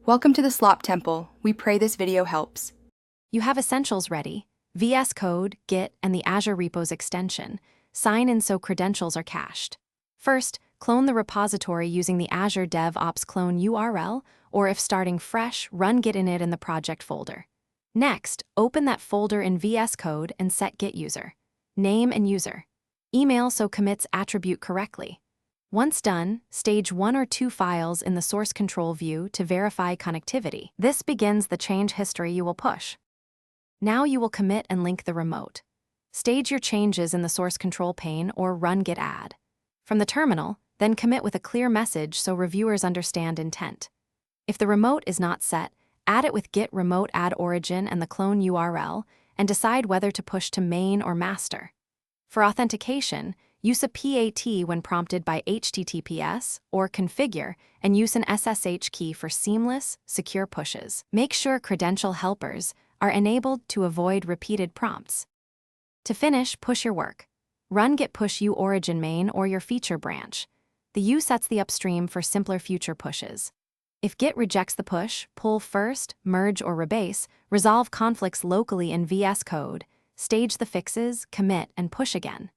Welcome to the Slop Temple. We pray this video helps. You have essentials ready: Vscode, Git, and the Azure Repos extension. Sign in so credentials are cached. First, clone the repository using the Azure Devops clone URL, or if starting fresh, run Git init in the project folder. Next, open that folder in Vscode and set Git user, name and user, email so commits attribute correctly. Once done, stage 1 or 2 files in the source control view to verify connectivity. This begins the change history you will push. Now you will commit and link the remote. Stage your changes in the source control pane or run git add. From the terminal, then commit with a clear message so reviewers understand intent. If the remote is not set, add it with git remote add origin and the clone URL, and decide whether to push to main or master. For authentication, use a PAT when prompted by HTTPS, or configure, and use an SSH key for seamless, secure pushes. Make sure credential helpers are enabled to avoid repeated prompts. To finish, push your work. Run git push u origin main or your feature branch. The u sets the upstream for simpler future pushes. If git rejects the push, pull first, merge or rebase, resolve conflicts locally in Vscode, stage the fixes, commit, and push again.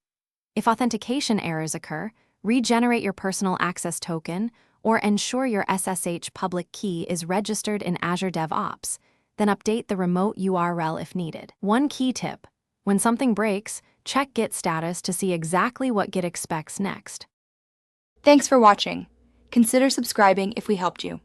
If authentication errors occur, regenerate your personal access token or ensure your SSH public key is registered in Azure DevOps, then update the remote URL if needed. One key tip: when something breaks, check Git status to see exactly what Git expects next. Thanks for watching. Consider subscribing if we helped you.